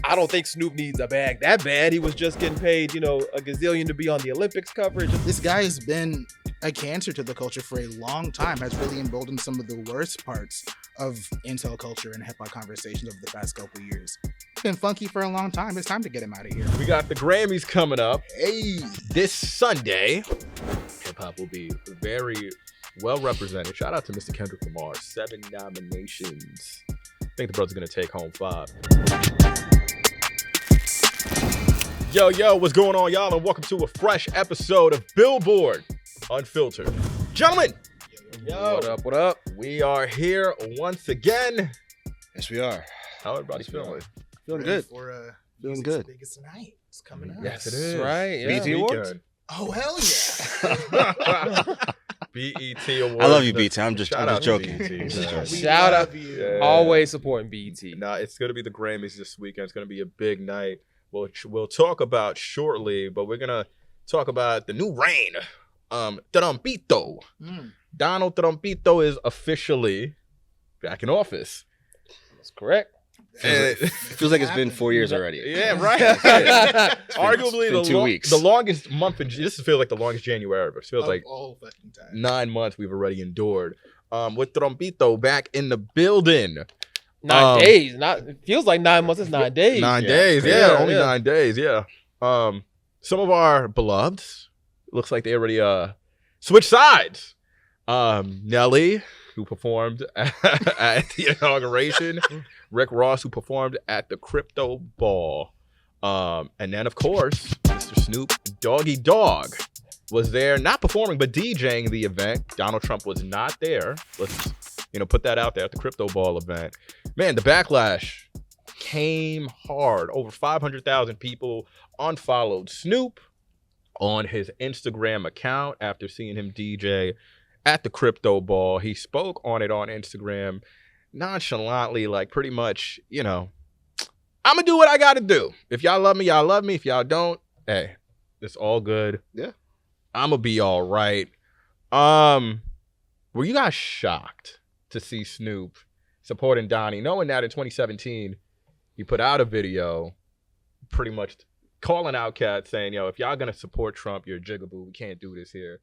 I don't think Snoop needs a bag that bad. He was just getting paid, a gazillion to be on the Olympics coverage. This guy has been a cancer to the culture for a long time, has really emboldened some of the worst parts of intel culture and hip-hop conversations over the past couple of years. It's been funky for a long time. It's time to get him out of here. We got the Grammys coming up. Hey! This Sunday, hip-hop will be very well represented. Shout out to Mr. Kendrick Lamar. 7 nominations. I think the brother's going to take home 5. Yo, what's going on, y'all? And welcome to a fresh episode of Billboard Unfiltered. Gentlemen, What up? we are here once again. Yes, we are. How everybody feeling? Feeling Ready good. For Feeling good. biggest night. It's coming up. Yes, it is. Right, yeah. BET Awards? Oh, hell yeah. BET Awards. I love you, BT. I'm just Shout out to joking. BET, I'm just man. joking. Shout out. you. Yeah. Always supporting BET. Nah, it's going to be the Grammys this weekend. It's going to be a big night. We'll talk about shortly, but we're going to talk about the new reign. Trumpito. Donald Trumpito is officially back in office. That's correct. And- It feels like it's been 4 years already. yeah, right. Arguably been 2 weeks. the longest month. This feels like the longest January ever. It feels like all fucking time. 9 months we've already endured. With Trumpito back in the building. 9 days. It feels like 9 months. It's 9 days. 9 Yeah. days, Yeah, only yeah. 9 days, yeah. Some of our beloveds, looks like they already switched sides. Nelly, who performed at the inauguration, Rick Ross, who performed at the crypto ball, and then of course Mr. Snoop Doggy Dogg was there, not performing but DJing the event. Donald Trump was not there. Let's put that out there at the crypto ball event. Man, the backlash came hard. Over 500,000 people unfollowed Snoop on his Instagram account after seeing him DJ at the crypto ball. He spoke on it on Instagram nonchalantly, like pretty much, I'm gonna do what I gotta do. If y'all love me, y'all love me. If y'all don't, hey, it's all good. Yeah. I'm gonna be all right. Were you guys shocked to see Snoop supporting Donnie, knowing that in 2017 he put out a video pretty much calling out cats saying, yo, if y'all gonna support Trump, you're a jigaboo. We can't do this here.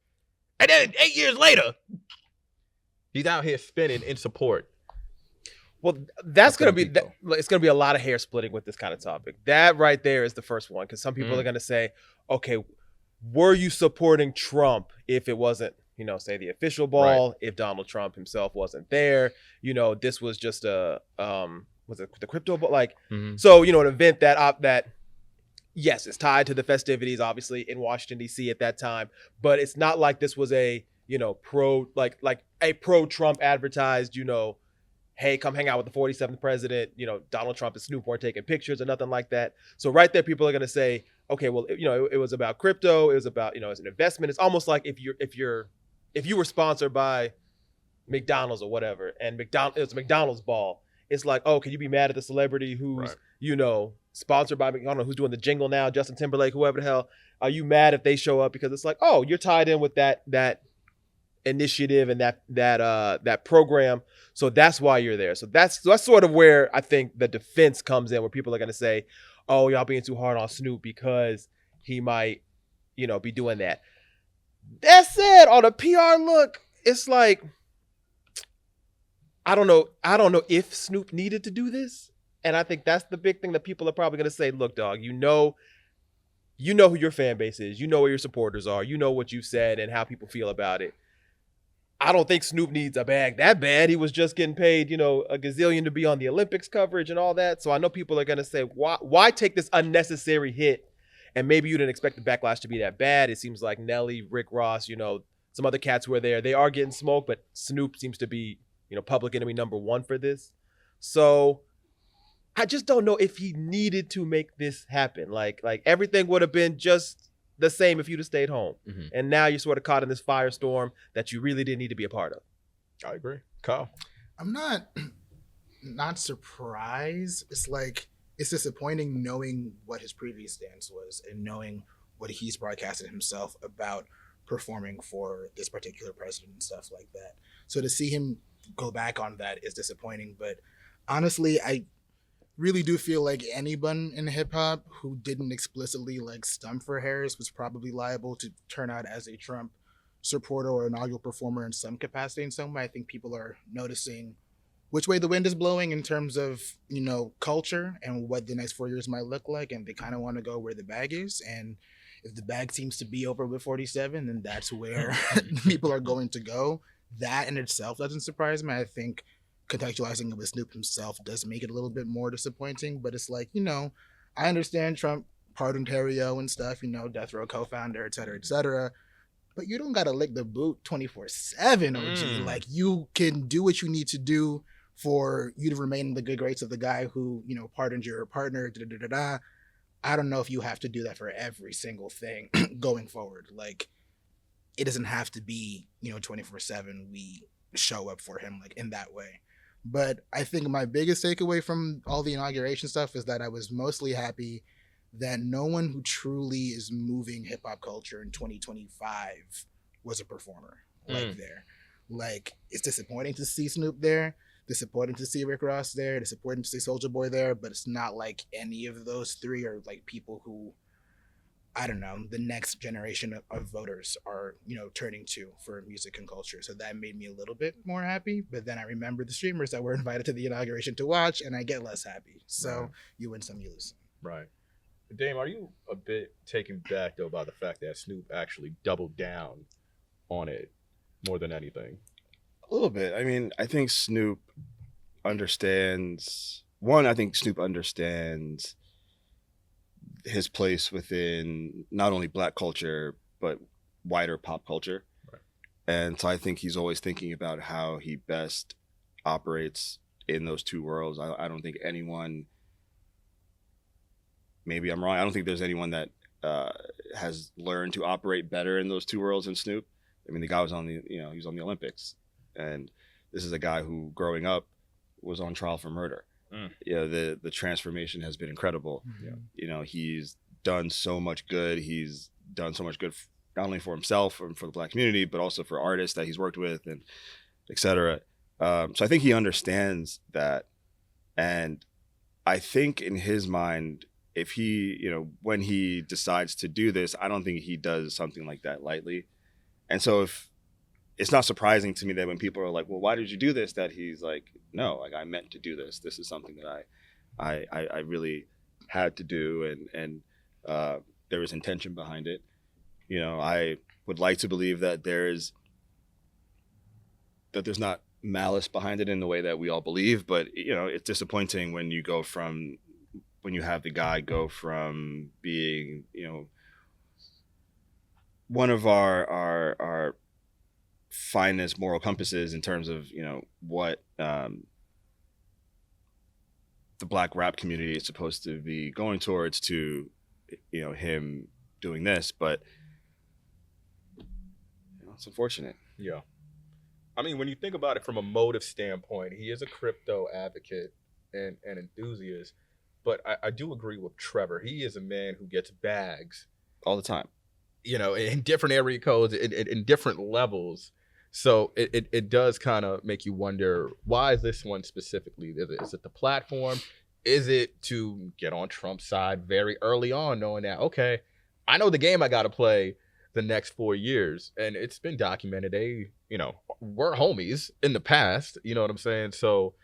And then 8 years later, he's out here spinning in support. Well, that's going to be, Trumpito. it's going to be a lot of hair splitting with this kind of topic. That right there is the first one. Because some people are going to say, okay, were you supporting Trump if it wasn't, say the official ball, if Donald Trump himself wasn't there, this was just was it the crypto ball? So, an event that, yes, it's tied to the festivities, obviously, in Washington, D.C. at that time. But it's not like this was a, a pro-Trump advertised, hey, come hang out with the 47th president. Donald Trump and Snoop weren't taking pictures or nothing like that. So right there, people are going to say, okay, well, it was about crypto. It was about, it's an investment. It's almost like if you were sponsored by McDonald's or whatever, and it's a McDonald's ball. It's like, oh, can you be mad at the celebrity who's, sponsored by McDonald's, who's doing the jingle now, Justin Timberlake, whoever the hell? Are you mad if they show up? Because it's like, oh, you're tied in with that initiative and that program. So that's why you're there. So that's sort of where I think the defense comes in, where people are going to say, oh, y'all being too hard on Snoop because he might, be doing that. That said, on a PR look, it's like, I don't know if Snoop needed to do this. And I think that's the big thing that people are probably going to say, look, dog, you know who your fan base is. You know where your supporters are. You know what you've said and how people feel about it. I don't think Snoop needs a bag that bad. He was just getting paid, a gazillion to be on the Olympics coverage and all that. So I know people are going to say, why take this unnecessary hit? And maybe you didn't expect the backlash to be that bad. It seems like Nelly, Rick Ross, some other cats who are there, they are getting smoked, but Snoop seems to be, public enemy number one for this. So I just don't know if he needed to make this happen. Like everything would have been just the same if you'd have stayed home. Mm-hmm. And now you're sort of caught in this firestorm that you really didn't need to be a part of. I agree. Kyle. I'm not surprised. It's like, it's disappointing knowing what his previous stance was and knowing what he's broadcasted himself about performing for this particular president and stuff like that. So to see him go back on that is disappointing. But honestly, really do feel like anyone in hip hop who didn't explicitly like stump for Harris was probably liable to turn out as a Trump supporter or inaugural performer in some capacity. In some way, I think people are noticing which way the wind is blowing in terms of, you know, culture and what the next 4 years might look like, and they kind of want to go where the bag is. And if the bag seems to be over with 47, then that's where people are going to go. That in itself doesn't surprise me. I think contextualizing it with Snoop himself does make it a little bit more disappointing, but it's like, you know, I understand Trump pardoned Harry-O and stuff, you know, Death Row co-founder, et cetera, but you don't got to lick the boot 24/7, OG. Like, you can do what you need to do for you to remain in the good graces of the guy who, you know, pardoned your partner, I don't know if you have to do that for every single thing going forward. Like, it doesn't have to be, you know, 24/7 we show up for him like in that way. But I think my biggest takeaway from all the inauguration stuff is that I was mostly happy that no one who truly is moving hip hop culture in 2025 was a performer like there. Like, it's disappointing to see Snoop there, disappointing to see Rick Ross there, disappointing to see Soulja Boy there, but it's not like any of those three are like people who, I don't know, the next generation of voters are, you know, turning to for music and culture. So that made me a little bit more happy. But then I remember the streamers that were invited to the inauguration to watch, and I get less happy. So you win some, you lose some. Right. Dame, are you a bit taken back, though, by the fact that Snoop actually doubled down on it more than anything? A little bit. I mean, I think Snoop understands. One, I think Snoop understands his place within not only Black culture but wider pop culture, right. And so I think he's always thinking about how he best operates in those two worlds. I don't think anyone. Maybe I'm wrong. I don't think there's anyone that has learned to operate better in those two worlds than Snoop. I mean, the guy was on the, you know, he was on the Olympics, and this is a guy who, growing up, was on trial for murder. You know, the transformation has been incredible. Yeah. You know, he's done so much good. He's done so much good, not only for himself and for the Black community, but also for artists that he's worked with, and et cetera. So I think he understands that, and I think in his mind, if he, you know, when he decides to do this, I don't think he does something like that lightly. And so if it's not surprising to me that when people are like, well, why did you do this? That he's like, no, like, I meant to do this. This is something that I really had to do. And there was intention behind it. You know, I would like to believe that there's not malice behind it in the way that we all believe, but, you know, it's disappointing when you have the guy go from being, you know, one of our finest moral compasses in terms of, you know, what the Black rap community is supposed to be going towards, to, you know, him doing this. But, you know, it's unfortunate. Yeah. I mean, when you think about it from a motive standpoint, he is a crypto advocate and enthusiast. But I do agree with Trevor. He is a man who gets bags all the time, you know, in different area codes, in different levels. So it does kind of make you wonder, why is this one specifically? Is it the platform? Is it to get on Trump's side very early on, knowing that, okay, I know the game I got to play the next 4 years. And it's been documented. They, you know, were homies in the past. You know what I'm saying? So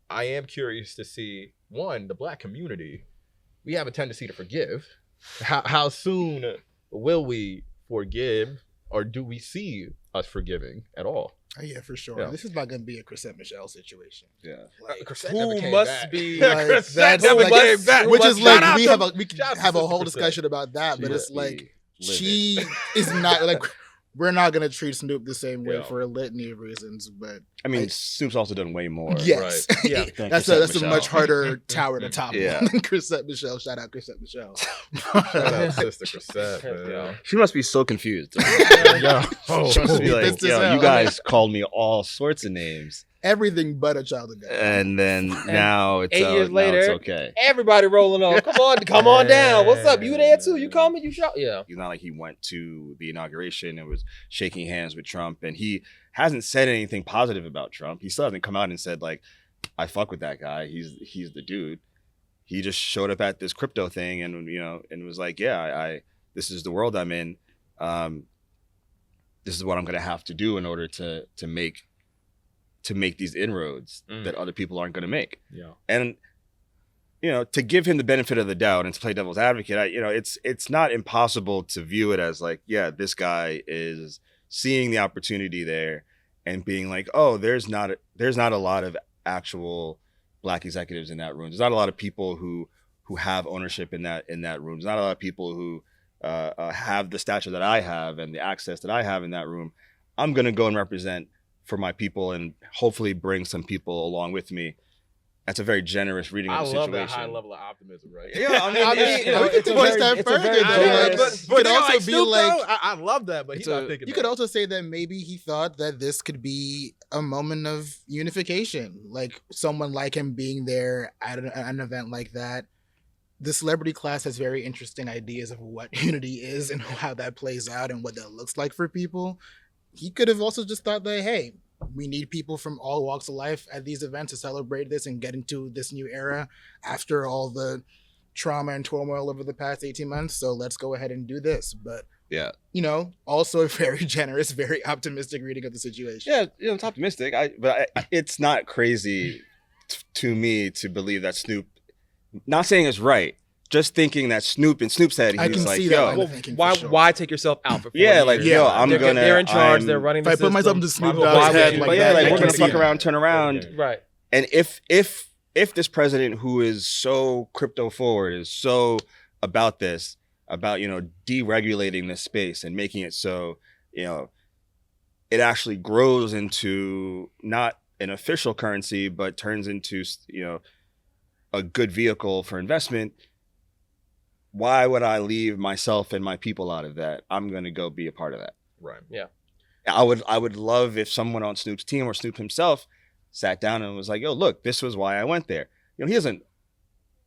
I am curious to see, one, the Black community, we have a tendency to forgive. How soon will we forgive, or do we see us forgiving at all? Oh, yeah, for sure. Yeah. This is not going to be a Chrisette Michelle situation. Yeah. Like, Who must be like, That's never came back. which is like, we can shout out have to a whole Sister discussion about that, but it's like, livid. she is not like, we're not going to treat Snoop the same way Yeah. for a litany of reasons, but I mean, Snoop's also done way more. yes, Right. Yeah. than that's Chrisette a Michelle. much harder tower to topple Yeah. than Chrisette Michelle. Shout out Chrisette Michelle. Shout out Sister Chrisette, man. Yeah. She must be so confused. Yeah. She must be like, Pissed as yo, hell. you guys called me all sorts of names, Everything but a child of God. and then now it's 8 years now later, it's okay. Everybody rolling on. Come on down. What's up? You there too? You coming? You shout? Yeah. It's not like he went to the inauguration and was shaking hands with Trump, and he hasn't said anything positive about Trump. He still hasn't come out and said, like, I fuck with that guy. He's the dude. he just showed up at this crypto thing and and was like, yeah, I this is the world I'm in. This is what I'm going to have to do in order to make these inroads that other people aren't going to make. Yeah. And to give him the benefit of the doubt and to play devil's advocate, it's not impossible to view it as like, yeah, this guy is seeing the opportunity there and being like, oh, there's not a lot of actual Black executives in that room. There's not a lot of people who have ownership in that room. There's not a lot of people who have the stature that I have and the access that I have in that room. I'm going to go and represent for my people and hopefully bring some people along with me. That's a very generous reading of the situation. I love that high level of optimism, right? Yeah, I mean, we could take a step further, though. But also be like, I love that, but he's not thinking. You could also say that maybe he thought that this could be a moment of unification, like someone like him being there at an event like that. The celebrity class has very interesting ideas of what unity is and how that plays out and what that looks like for people. He could have also just thought that, hey, we need people from all walks of life at these events to celebrate this and get into this new era after all the trauma and turmoil over the past 18 months. So let's go ahead and do this. But yeah, also a very generous, very optimistic reading of the situation. Yeah, it's optimistic. But it's not crazy to me to believe that Snoop, not saying it's right, just thinking that Snoop said, he was like, yo, why take yourself out for 4 years? Like, yo, they're in charge, they're running the system. If I put myself into Snoop Dogg's head, we're going to fuck around, turn around. Right. And if this president who is so crypto forward is so about this, about, deregulating this space and making it so, it actually grows into not an official currency, but turns into, a good vehicle for investment, why would I leave myself and my people out of that? I'm going to go be a part of that. Right. Yeah. I would love if someone on Snoop's team or Snoop himself sat down and was like, yo, look, this was why I went there. He doesn't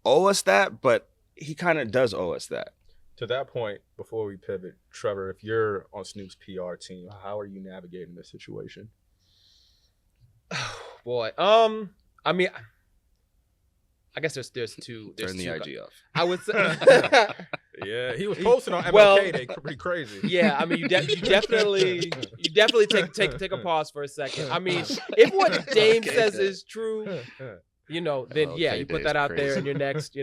owe us that, but he kind of does owe us that. To that point, before we pivot, Trevor, if you're on Snoop's PR team, how are you navigating this situation? Boy, I mean, I guess there's two. Turn the IG off. I would say. Yeah, he was posting on MLK Day, pretty crazy. Yeah, I mean, you definitely take a pause for a second. I mean, if what Dame says is true, then yeah, you put that out there in your next,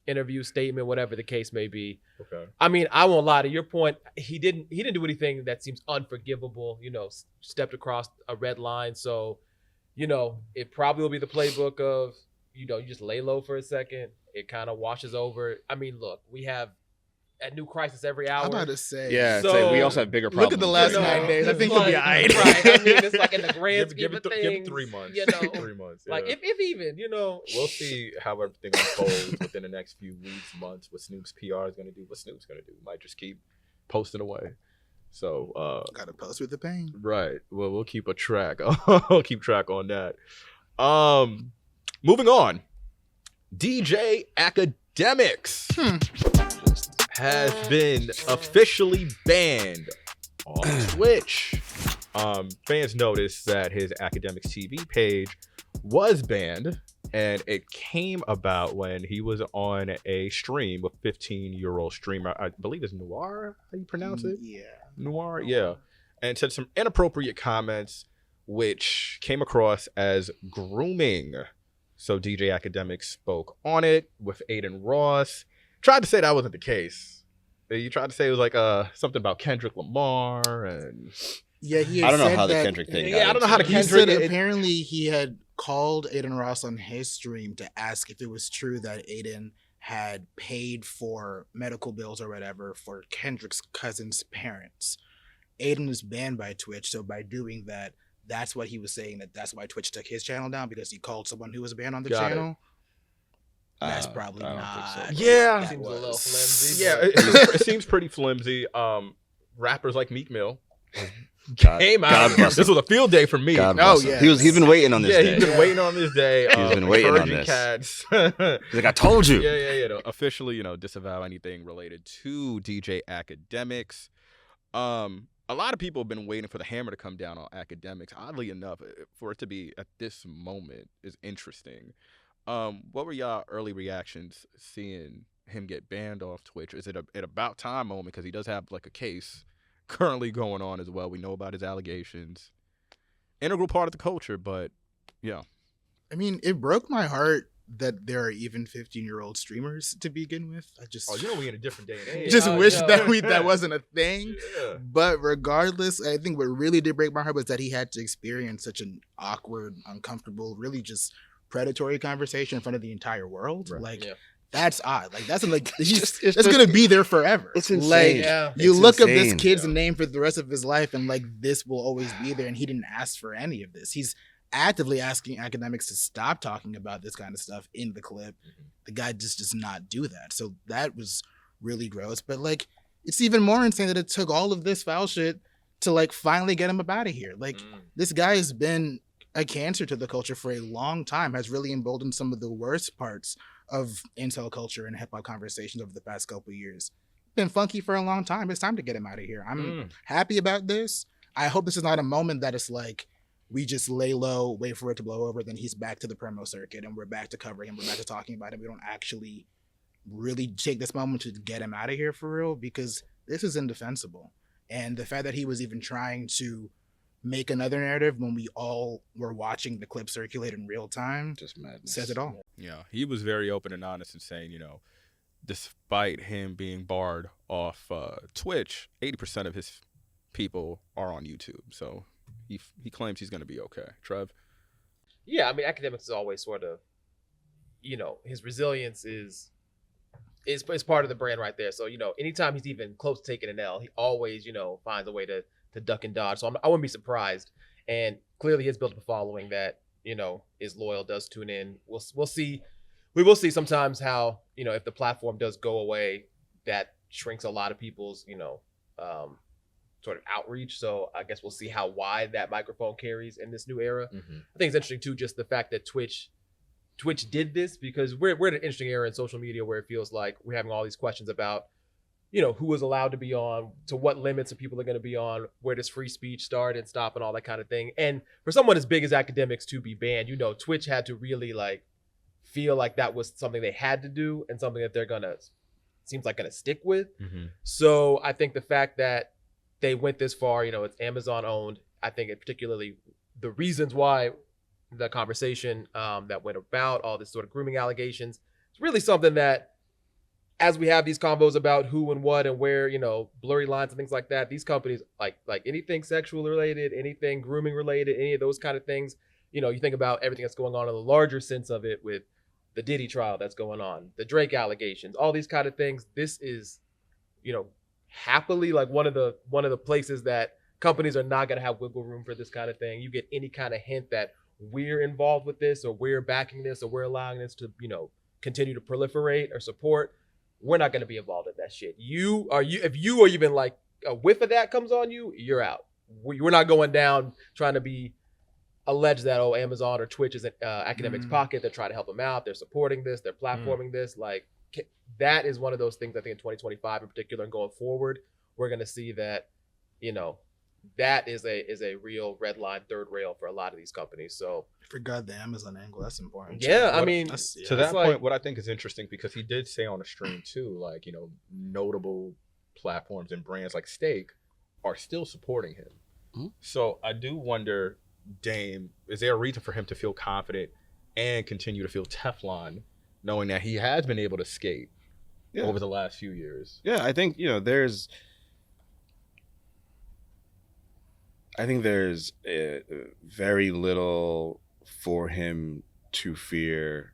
interview statement, whatever the case may be. Okay. I mean, I won't lie to your point. He didn't do anything that seems unforgivable. Stepped across a red line. So, it probably will be the playbook of. You just lay low for a second. It kind of washes over. I mean, look, we have a new crisis every hour. I'm about to say. Yeah, so, we also have bigger problems. Look at the last 9 days. I think we'll be all right. Right. I mean, it's like in the grand scheme of things. Give it 3 months. 3 months. Yeah. Like, if even, We'll see how everything unfolds within the next few weeks, months, what Snoop's PR is going to do, what Snoop's going to do. Might just keep posting away. So. Gotta post with the pain. Right. Well, we'll keep a track. I'll keep track on that. Moving on, DJ Akademiks has been officially banned on Twitch. Fans noticed that his Akademiks TV page was banned, and it came about when he was on a stream with 15-year-old streamer. I believe it's Noir, how you pronounce it? Yeah. Noir, yeah. And said some inappropriate comments, which came across as grooming. So DJ Akademiks spoke on it with Aiden Ross. Tried to say that wasn't the case. You tried to say it was like something about Kendrick Lamar and yeah. I don't know how the Kendrick thing. Yeah, I don't know how the he Kendrick. Said apparently he had called Aiden Ross on his stream to ask if it was true that Aiden had paid for medical bills or whatever for Kendrick's cousin's parents. Aiden is banned by Twitch, so by doing that. That's what he was saying, that's why Twitch took his channel down, because he called someone who was banned on the channel. That's probably not. So. Yeah. Seems a little flimsy. Yeah, it seems pretty flimsy. Rappers like Meek Mill came out. This was a field day for me. Yeah. He's been waiting on this day. He's been waiting on this day. He's been waiting on this. Cats. He's like, I told you. Yeah. To officially, disavow anything related to DJ Akademiks. A lot of people have been waiting for the hammer to come down on Akademiks. Oddly enough, for it to be at this moment is interesting. What were y'all early reactions seeing him get banned off Twitch? Is it an about time moment because he does have like a case currently going on as well? We know about his allegations. Integral part of the culture, but yeah. I mean, it broke my heart that there are even 15-year-old streamers to begin with. I just we in a different day and age. just wish that wasn't a thing. Yeah. But regardless, I think what really did break my heart was that he had to experience such an awkward, uncomfortable, really just predatory conversation in front of the entire world. Right. Like, Yeah. that's odd. Like, that's like It's it's gonna be there forever. It's insane. Like, Yeah. you It's look up this insane. kid's name for the rest of his life, and like this will always be there. And he didn't ask for any of this. He's actively asking Akademiks to stop talking about this kind of stuff in the clip. The guy just does not do that. So that was really gross. But like, it's even more insane that it took all of this foul shit to like finally get him up out of here. Like, this guy has been a cancer to the culture for a long time, has really emboldened some of the worst parts of incel culture and hip hop conversations over the past couple of years. Been funky for a long time. It's time to get him out of here. I'm happy about this. I hope this is not a moment that it's like, we just lay low, wait for it to blow over, then he's back to the promo circuit and we're back to covering him, we're back to talking about him. We don't actually really take this moment to get him out of here for real, because this is indefensible. And the fact that he was even trying to make another narrative when we all were watching the clip circulate in real time Just madness. says it all. Yeah, he was very open and honest in saying, despite him being barred off Twitch, 80% of his people are on YouTube. So he claims he's going to be okay. Trev? Yeah, I mean, Akademiks is always sort of, his resilience is part of the brand right there. So, anytime he's even close to taking an L, he always, finds a way to duck and dodge. So I wouldn't be surprised. And clearly he's built up a following that, is loyal, does tune in. We'll see. We will see sometimes how, if the platform does go away, that shrinks a lot of people's, sort of outreach. So I guess we'll see how wide that microphone carries in this new era. I think it's interesting too, just the fact that Twitch did this, because we're at an interesting era in social media where it feels like we're having all these questions about, who is allowed to be on, to what limits of people are going to be on, where does free speech start and stop and all that kind of thing. And for someone as big as Akademiks to be banned, Twitch had to really like feel like that was something they had to do and something that they're gonna stick with. So I think the fact that they went this far, it's Amazon owned. I think it particularly the reasons why the conversation that went about all this sort of grooming allegations, it's really something that, as we have these convos about who and what and where, blurry lines and things like that, these companies, like anything sexual related, anything grooming related, any of those kind of things, you think about everything that's going on in the larger sense of it with the Diddy trial that's going on, the Drake allegations, all these kind of things. This is, happily like one of the places that companies are not going to have wiggle room for this kind of thing. You get any kind of hint that we're involved with this, or we're backing this, or we're allowing this to, continue to proliferate or support, we're not going to be involved in that shit. If you or even like a whiff of that comes on you, you're out. We're not going down trying to be alleged that, Amazon or Twitch is in Akademiks' pocket. They're trying to help them out. They're supporting this. They're platforming this. Like, that is one of those things I think in 2025 in particular and going forward, we're going to see that, that is a real red line, third rail for a lot of these companies. So I forgot the Amazon angle. That's important. Yeah, I mean, to that point, what I think is interesting, because he did say on the stream too, like, notable platforms and brands like Steak are still supporting him. So I do wonder, Dame, is there a reason for him to feel confident and continue to feel Teflon, knowing that he has been able to skate over the last few years? Yeah, I think, there's very little for him to fear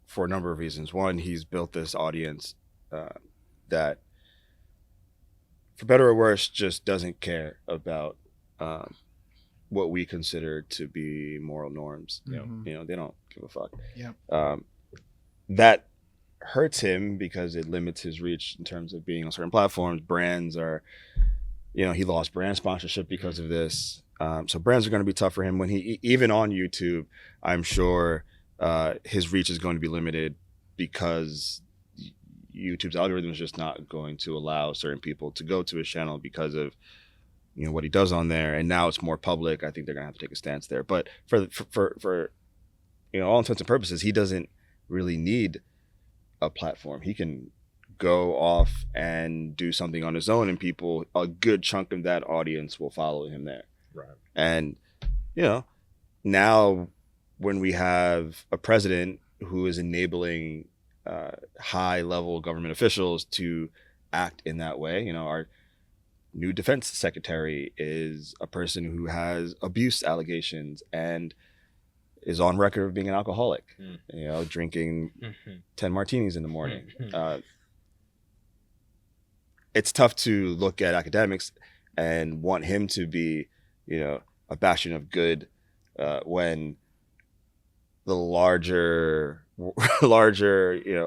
for a number of reasons. One, he's built this audience that, for better or worse, just doesn't care about what we consider to be moral norms. They don't give a fuck. That hurts him because it limits his reach in terms of being on certain platforms. Brands are, he lost brand sponsorship because of this. So brands are going to be tough for him when he, even on YouTube, I'm sure his reach is going to be limited because YouTube's algorithm is just not going to allow certain people to go to his channel because of, what he does on there. And now it's more public. I think they're going to have to take a stance there. But for all intents and purposes, he doesn't really need a platform. He can go off and do something on his own, and a good chunk of that audience will follow him there. Right. And, now when we have a president who is enabling high-level government officials to act in that way, our new defense secretary is a person who has abuse allegations and is on record of being an alcoholic, drinking 10 martinis in the morning. It's tough to look at Akademiks and want him to be, a bastion of good when the larger,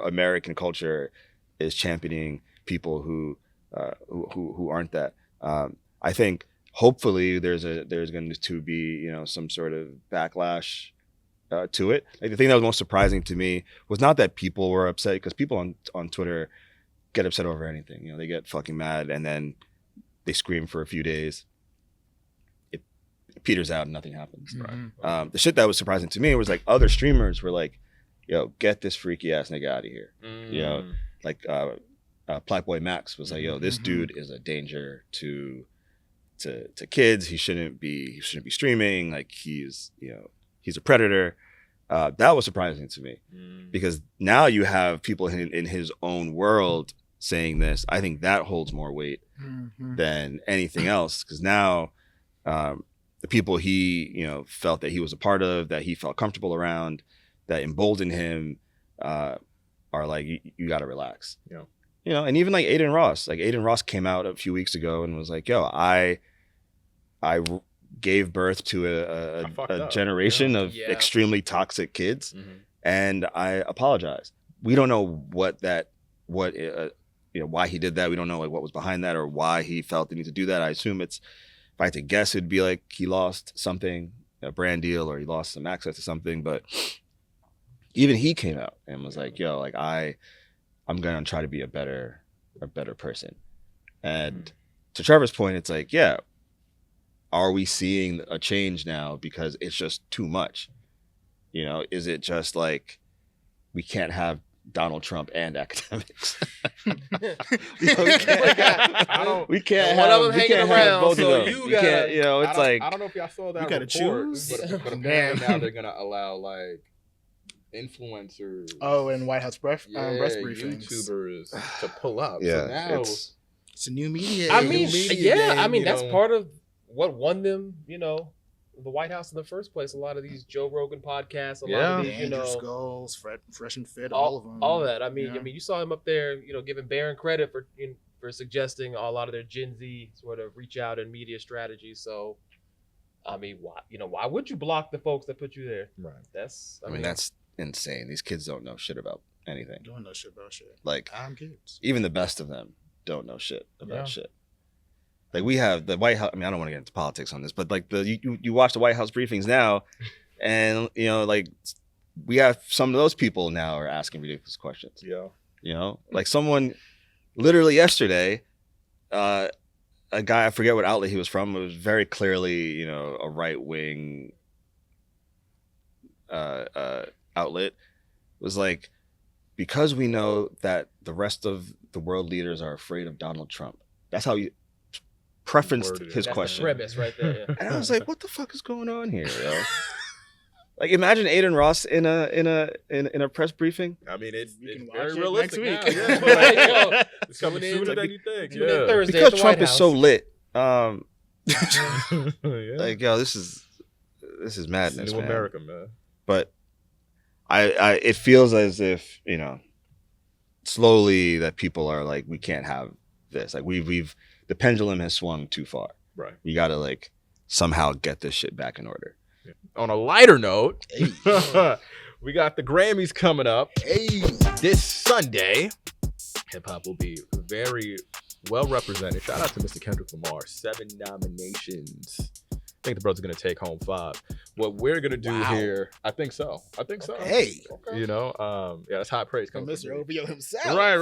American culture is championing people who aren't that. I think hopefully there's going to be, some sort of backlash to it. Like, the thing that was most surprising to me was not that people were upset, because people on Twitter get upset over anything. They get fucking mad and then they scream for a few days. It peters out and nothing happens. Mm-hmm. The shit that was surprising to me was like other streamers were like, "Yo, get this freaky ass nigga out of here." Like Blackboy Max was like, "Yo, this dude is a danger to kids. He shouldn't be streaming. Like, he's a predator." That was surprising to me, because now you have people in his own world saying this. I think that holds more weight than anything else, because now the people he felt that he was a part of, that he felt comfortable around, that emboldened him, are like, you got to relax. And even like Aiden Ross came out a few weeks ago and was like, "Yo, I gave birth to a generation of extremely toxic kids, and I apologize." We don't know why he did that. We don't know like what was behind that, or why he felt the need to do that. I assume if I had to guess, it'd be like he lost something, a brand deal, or he lost some access to something. But even he came out and was like, "Yo, like I'm gonna try to be a better person." And to Trevor's point, it's like, yeah, are we seeing a change now because it's just too much? Is it just like we can't have Donald Trump and Akademiks? We can't one have, of them we hanging can't around, have both so of them. you gotta- It's like, I don't know if y'all saw that you gotta report, choose. but apparently now they're gonna allow like influencers. Oh, and White House press briefings. YouTubers to pull up. Yeah, so now It's a new media. I mean, media game, that's part of what won them, the White House in the first place. A lot of these Joe Rogan podcasts, a lot of these, Andrew Skulls, Fresh and Fit, all all of them. all that. I mean, you saw him up there, giving Barron credit for suggesting a lot of their Gen Z sort of reach out and media strategies. So, I mean, why would you block the folks that put you there? Right. That's insane. These kids don't know shit about anything. Don't know shit about shit. Like, I'm kids. even the best of them don't know shit about shit. Like, we have the White House. I mean, I don't want to get into politics on this, but like you watch the White House briefings now, and like we have some of those people now are asking ridiculous questions. Yeah. Like someone literally yesterday, a guy, I forget what outlet he was from. It was very clearly, a right wing outlet. Was like, because we know that the rest of the world leaders are afraid of Donald Trump. That's how you prefaced his that's question. the premise right there. Yeah. And I was like, what the fuck is going on here, yo? Like, imagine Aiden Ross in a press briefing. I mean, it's can watch very it realistic next now. week. Yeah. It's Tune coming in sooner to than you think. Tune in Thursday Because at the Trump White is so House. lit. Yeah. Like, yo, this is madness, It's New man. America, man. But I it feels as if, slowly that people are like, we can't have this. Like, we've the pendulum has swung too far. Right. You got to like somehow get this shit back in order. On a lighter note, we got the Grammys coming up this Sunday. Hip hop will be very well represented. Shout out to Mr. Kendrick Lamar, 7 nominations. I think the brother's gonna take home 5. What we're gonna do here, I think so. Hey. Okay. That's high praise coming Mr. from me. OVO himself. Right.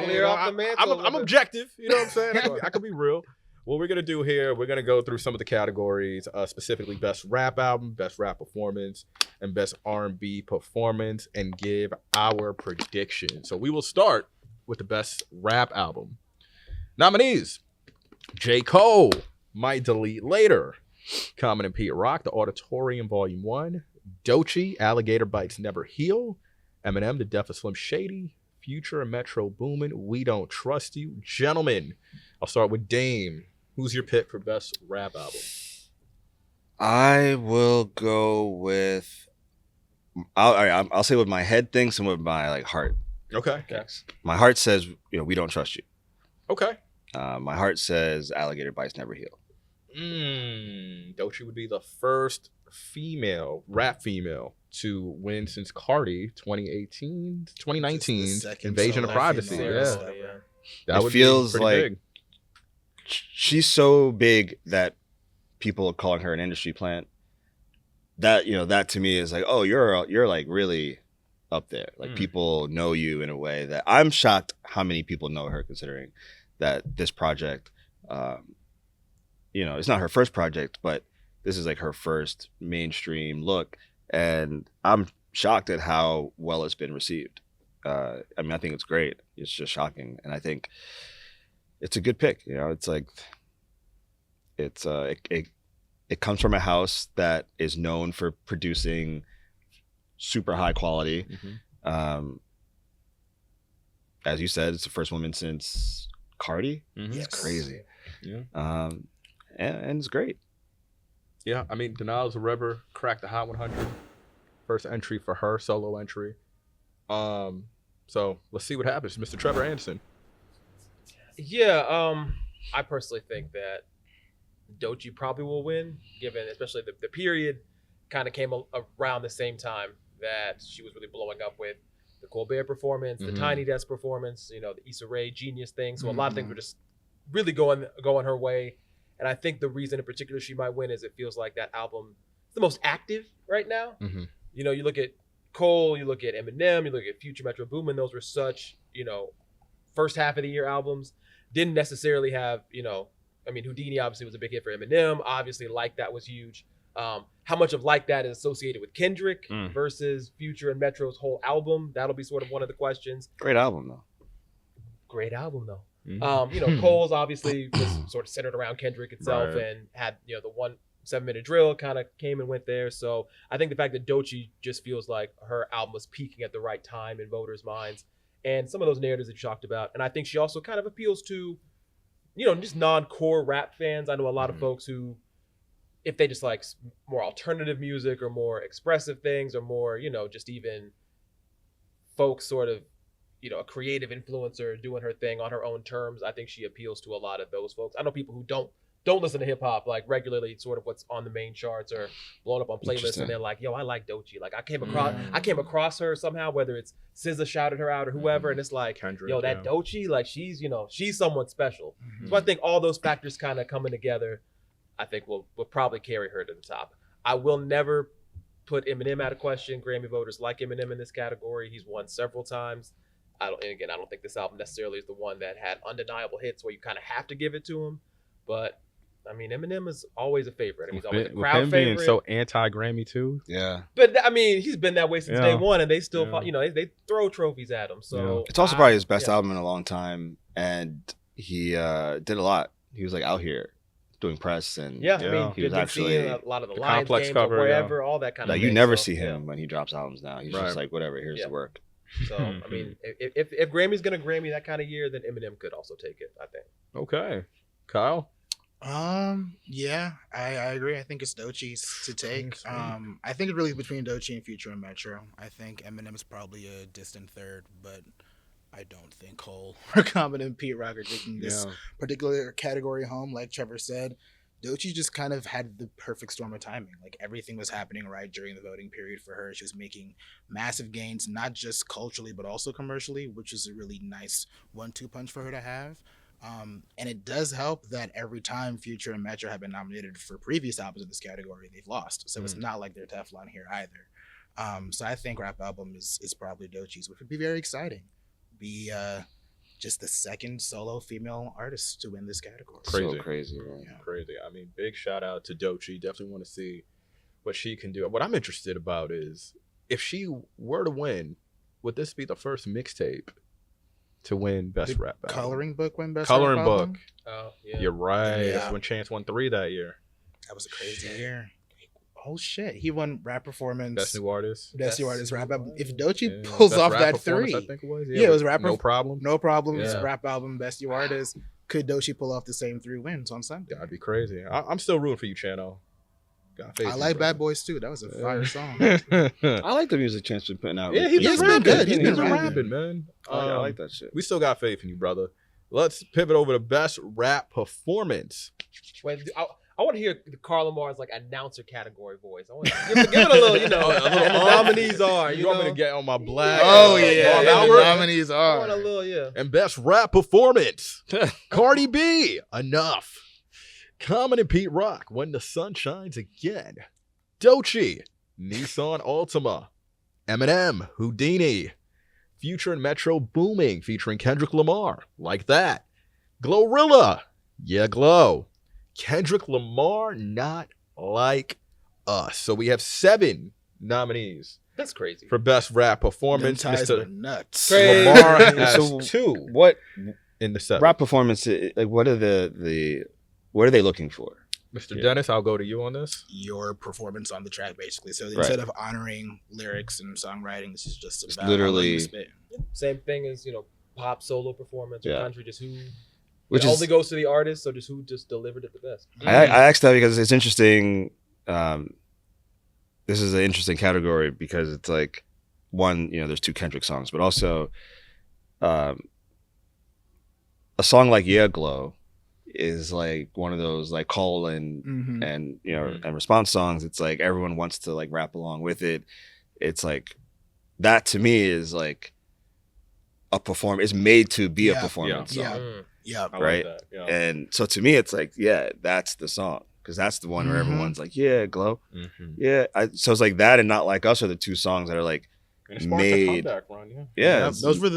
Clear off the mantle. I'm objective. You know what I'm saying? I could be real. what we're going to do here, we're going to go through some of the categories, specifically best rap album, best rap performance, and best R&B performance, and give our predictions. So we will start with the best rap album. Nominees: J. Cole, Might Delete Later, Common and Pete Rock, The Auditorium Volume 1, Doechii, Alligator Bites Never Heal, Eminem, The Death of Slim Shady, Future and Metro Boomin, We Don't Trust You. Gentlemen, I'll start with Dame. Who's your pick for best rap album? I will go with. I'll say what my head thinks and what my heart. Okay. My heart says, We Don't Trust You. Okay. My heart says Alligator Bites Never Heal. Doechii would be the first rap female to win since Cardi 2019's Invasion of Privacy. Yeah. That would feels be pretty big. She's so big that people are calling her an industry plant. That that to me is like, oh, you're like really up there. Like people know you in a way that I'm shocked how many people know her, considering that this project, it's not her first project, but this is like her first mainstream look, and I'm shocked at how well it's been received. I think it's great. It's just shocking, and I think it's a good pick. It's like it comes from a house that is known for producing super high quality. As you said, it's the first woman since Cardi. Yes. It's crazy. Yeah. And it's great. Yeah, Denial Is a River cracked the Hot 100. First entry for her, solo entry. So let's see what happens. Mr. Trevor Anderson. Yeah, I personally think that Doechii probably will win, given especially the period kind of came around the same time that she was really blowing up with the Colbert performance, the Tiny Desk performance, the Issa Rae Genius thing. So a lot of things were just really going her way. And I think the reason in particular she might win is it feels like that album is the most active right now. You look at Cole, you look at Eminem, you look at Future, Metro Boomin, those were such, first half of the year albums. Didn't necessarily have, Houdini obviously was a big hit for Eminem. Obviously, Like That was huge. How much of Like That is associated with Kendrick versus Future and Metro's whole album? That'll be sort of one of the questions. Great album, though. Cole's obviously was sort of centered around Kendrick itself, and had, the 1 7-minute drill kind of came and went there. So I think the fact that Doechii just feels like her album was peaking at the right time in voters' minds, and some of those narratives that you talked about. And I think she also kind of appeals to, just non-core rap fans. I know a lot of folks who, if they just like more alternative music or more expressive things or more, just even folks sort of, a creative influencer doing her thing on her own terms, I think she appeals to a lot of those folks. I know people who don't listen to hip hop like regularly, sort of what's on the main charts or blown up on playlists, and they're like, yo, I like Doechii. Like I came across her somehow, whether it's SZA shouted her out or whoever, and it's like, Kendrick, yo, that Doechii, like she's someone special. So I think all those factors kind of coming together, I think will probably carry her to the top. I will never put Eminem out of question. Grammy voters like Eminem in this category. He's won several times. I don't think this album necessarily is the one that had undeniable hits where you kind of have to give it to him, but Eminem is always a favorite. He's always a crowd him favorite. Being so anti-Grammy too. Yeah. But he's been that way since day one, and they still, they throw trophies at him. So it's also probably his best album in a long time, and he did a lot. He was like out here doing press, and he was actually a lot of the Lions games cover, or wherever, all that kind of. You never see him when he drops albums now. He's just like, whatever, here's the work. So if Grammy's gonna Grammy that kind of year, then Eminem could also take it, I think. Okay, Kyle. Yeah, I agree. I think it's Doechii's to take. I think it's really between Doechii and Future and Metro. I think Eminem is probably a distant third, but I don't think Cole or Common and Pete Rock are taking this particular category home. Like Trevor said, Doechii just kind of had the perfect storm of timing. Like everything was happening right during the voting period for her. She was making massive gains, not just culturally, but also commercially, which is a really nice 1-2 punch for her to have. And it does help that every time Future and Metro have been nominated for previous albums in this category, they've lost. So it's not like they're Teflon here either. So I think rap album is probably Doechii's, which would be very exciting. Be just the second solo female artist to win this category. Crazy. So crazy, man. Yeah. Crazy. I mean, big shout out to Doechii. Definitely want to see what she can do. What I'm interested about is if she were to win, would this be the first mixtape to win Best Did Rap Album? Coloring Book win Best Coloring Rap Book. Album? Oh, yeah. You're right. Yeah. That's when Chance won 3 that year. That was a crazy year. Oh shit, he won rap performance, Best New Artist. Best new artist rap album. If Doechii Yeah. pulls Best off Rap that Performance, 3, I think it was. Yeah, it was rap No perf- Problem. no problems. Yeah. Rap album, best new artist. Could Doechii pull off the same 3 wins on Sunday? That'd be crazy. I'm still rooting for you, Chano. Got faith I in like you, Bad brother. Boys too. That was a fire song. I like the music Chance been putting out. Yeah, he's He's been been rapping. good. He's been rapping, man. I like that shit. We still got faith in you, brother. Let's pivot over to Best Rap Performance. Wait, I want to hear Carl Lamar's like announcer category voice. I want to give it a little, you know. A little and the off. nominees are. You want me to get on my black? Oh Bob yeah, the Albert? nominees I want a are. little, yeah. And Best Rap Performance. Cardi B, Enough. Common and Pete Rock, When the Sun Shines Again. Doechii, Nissan Altima. Eminem, Houdini. Future and Metro Booming, featuring Kendrick Lamar, Like That. Glorilla, Yeah Glow. Kendrick Lamar, Not Like Us. So we have 7 nominees That's crazy. for Best Rap Them Performance. ties were Mr. nuts. Crazy. Lamar has So 2 What in the 7. rap performance? Like, what are what are they looking for? Mr. Yeah. Dennis, I'll go to you on this. Your performance on the track, basically. So Right. instead of honoring lyrics and songwriting, this is just It's about literally- how you spit. Same thing as, you know, pop solo performance or Yeah. country, just who Which it is only goes to the artist, so just who just delivered it the best. I asked that because it's interesting. This is an interesting category because it's like one, you know, there's 2 Kendrick songs, but also a song like Yeah Glow is like one of those like call and Mhm. and you know and response songs. It's like everyone wants to like rap along with it. It's like that to me is like a perform. It's made to be a Yeah. performance Yeah. song. Mm. Yeah. I Right. Like that. Yeah. And so to me, it's like, yeah, that's the song. Because that's the one where Mhm. everyone's like, yeah, Glow. Mhm. Yeah. So it's like that and Not Like Us are the 2 songs that are like, And it sparked a made- comeback run, yeah. yeah. Yeah, it's- those were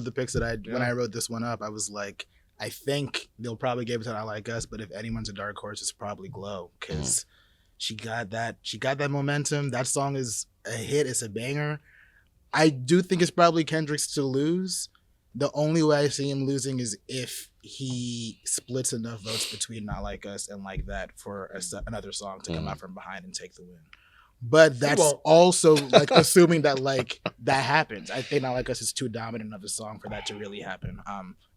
the picks that when Yeah. I wrote this one up. I was like, I think they'll probably give it to Not Like Us, but if anyone's a dark horse, it's probably Glow because she got that momentum. That song is a hit. It's a banger. I do think it's probably Kendrick's to lose. The only way I see him losing is if he splits enough votes between Not Like Us and Like That for another song to come out from behind and take the win. But that's won't. also like assuming that like that happens. I think Not Like Us is too dominant of a song for that to really happen.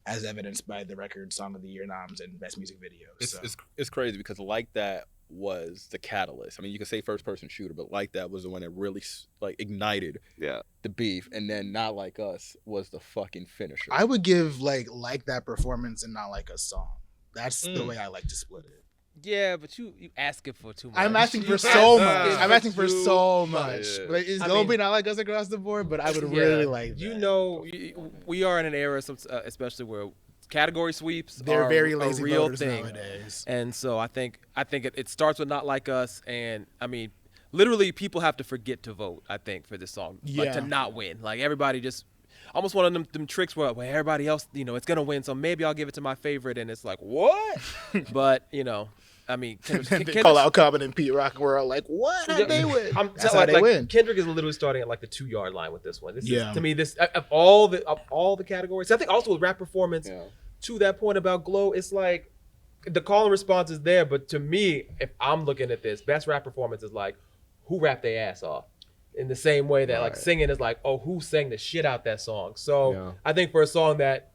As evidenced by the record Song of the Year noms and Best Music Video. So. It's crazy because Like That was the catalyst. I mean, you could say first person shooter, but Like That was the one that really like ignited yeah. the beef, and then Not Like Us was the fucking finisher. I would give like that performance and Not Like a song. That's the way I like to split it. Yeah, but you asking for too much. I'm asking for You so much. asking I'm for asking for too so much. Yeah. But it's I gonna mean- be Not Like Us across the board. But I would Yeah. really like that. You know, we are in an era, especially where category sweeps they're are very a lazy real voters thing. nowadays. And so I think it starts with Not Like Us, and I mean, literally people have to forget to vote. I think for this song, like to Yeah. not win. Like everybody just almost one of them tricks where everybody else, you know, it's gonna win, so maybe I'll give it to my favorite, and it's like what? But you know, I mean, They call out Common and Pete Rock. We're all like, what? How'd they win? That's how they win. Kendrick is literally starting at like the 2-yard line with this one. This Yeah. is, to me, this of all the categories. I think also with rap performance. Yeah. To that point about Glow, it's like the call and response is there, but to me, if I'm looking at this, best rap performance is like who rapped their ass off. In the same way that like singing is like, oh, who sang the shit out that song. So Yeah. I think for a song that,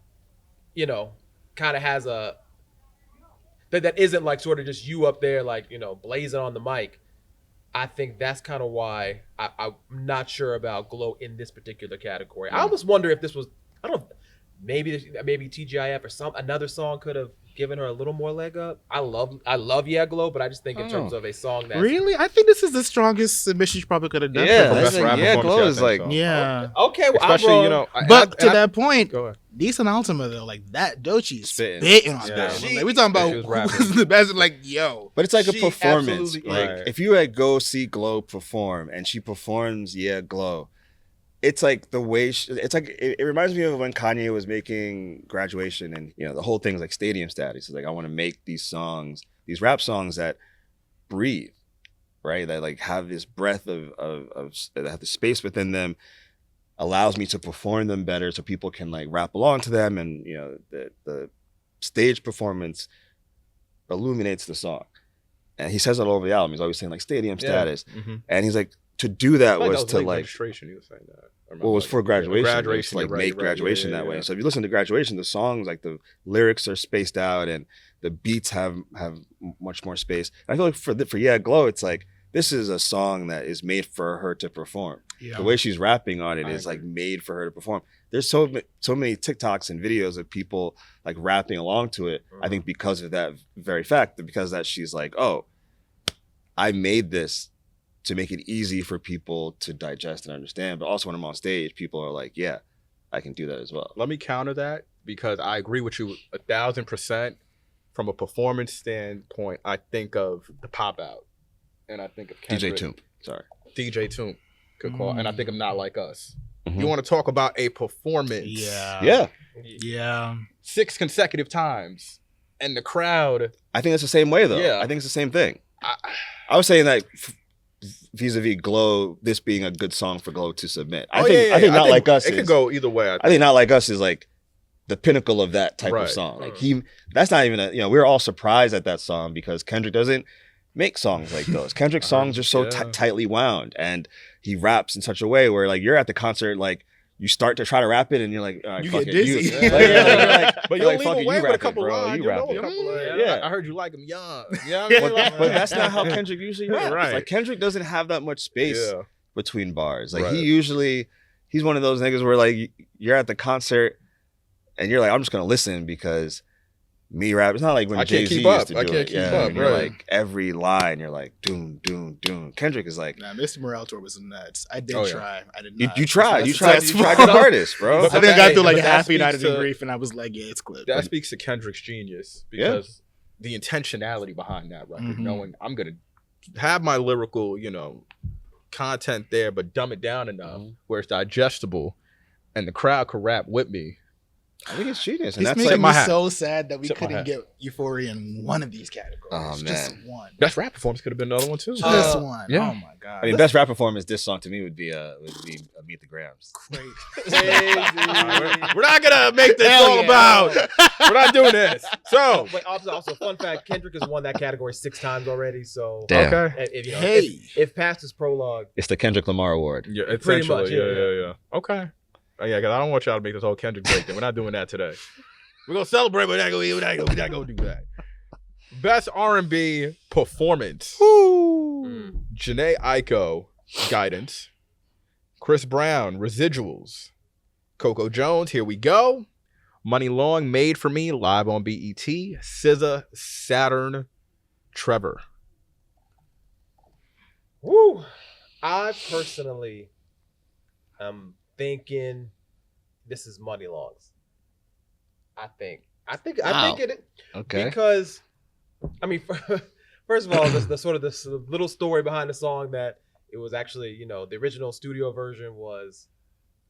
you know, kind of has a that isn't like sort of just you up there like, you know, blazing on the mic. I think that's kind of why I'm not sure about Glow in this particular category. I almost wonder if this was, I don't know, maybe TGIF or another song could have given her a little more leg up. I love Yeah Glow, but I just think in terms of a song that Really? I think this is the strongest submission she probably could have done. Yeah, for best best rap yeah, performance, Glow I is think like, so. Yeah. okay, well, Especially, I'm you wrong. know, But to that point, go ahead. decent Ultima though, like that Doechii Spitting. spitting on Yeah. that. Like, we talking about She was who rapping. was the best. Like, yo, But it's like a She performance. absolutely Like is. if you had go see Glow perform and she performs Yeah Glow, it's like the way it's like it reminds me of when Kanye was making Graduation, and the whole thing's like stadium status. It's like, I want to make these songs, these rap songs that breathe, right? That like have this breath of that have the space within them, allows me to perform them better so people can like rap along to them, and the stage performance illuminates the song. And he says that all over the album. He's always saying like stadium status. And he's like, to do that was to like registration. He was saying that. Well, it was for Graduation. Graduation, like right, make Graduation that way. Yeah. So if you listen to Graduation, the songs, like the lyrics are spaced out and the beats have much more space. And I feel like for Yeah Glow, it's like, this is a song that is made for her to perform. Yeah. The way she's rapping on it is like made for her to perform. There's so many TikToks and videos of people like rapping along to it. I think because of that very fact, because that she's like, oh, I made this to make it easy for people to digest and understand. But also when I'm on stage, people are like, yeah, I can do that as well. Let me counter that, because I agree with you 1,000%. From a performance standpoint, I think of the Pop Out. And I think of Kendrick. DJ Toomp. Good call. And I think of Not Like Us. You want to talk about a performance. Yeah. 6 consecutive times. And the crowd. I think it's the same way, though. Yeah. I think it's the same thing. I was saying that vis-a-vis Glow, this being a good song for Glow to submit. I think Not Like Us it could go either way. I think Not Like Us is like the pinnacle of that type of song. Like that's not even we were all surprised at that song because Kendrick doesn't make songs like those. Kendrick's songs are so tightly wound, and he raps in such a way where like you're at the concert, like you start to try to rap it and you're like, all right, you fuck get it. dizzy. But you'll leave away with a couple lines. You know a couple lines. Yeah. I heard you like him young. But that's not how Kendrick usually raps. Right. Like Kendrick doesn't have that much space between bars. Like he's one of those niggas where like you're at the concert and you're like, I'm just gonna listen because me rap. It's not like when Jay-Z used to do it. I can't keep up. And you're like every line, you're like doom, doom, doom. Kendrick is like, nah, Mr. Morale tour was nuts. I did try. I did not. You tried. You tried your hardest, bro. I think I got through like half United in Grief, and I was like, yeah, it's clip. That speaks to Kendrick's genius, because the intentionality behind that record, knowing I'm gonna have my lyrical, content there, but dumb it down enough where it's digestible, and the crowd can rap with me. I think it's genius, and It's that's making like me so sad that we couldn't get Euphoria in one of these categories. Oh, man. Just one. Best rap performance could have been another one too. Just one. Yeah. Oh my god. I mean, best rap performance. This song to me would be Meet the Grams. Crazy. We're not gonna make this all about. We're not doing this. So, But also, fun fact: Kendrick has won that category 6 times already. So, Damn. okay, if past his prologue, It's the Kendrick Lamar Award. yeah, Pretty essentially, much, yeah. Okay, yeah, because I don't want y'all to make this whole Kendrick break. Then we're not doing that today. We're gonna celebrate, but we're not gonna do that. Best R&B performance. Jhené Aiko, Guidance. Chris Brown, Residuals. Coco Jones, Here We Go. Money Long, Made for Me, live on BET. SZA, Saturn, Trevor. woo! I personally am thinking this is Money Long's. I think it. Okay. Because, I mean, first of all, the sort of this little story behind the song that it was actually, the original studio version was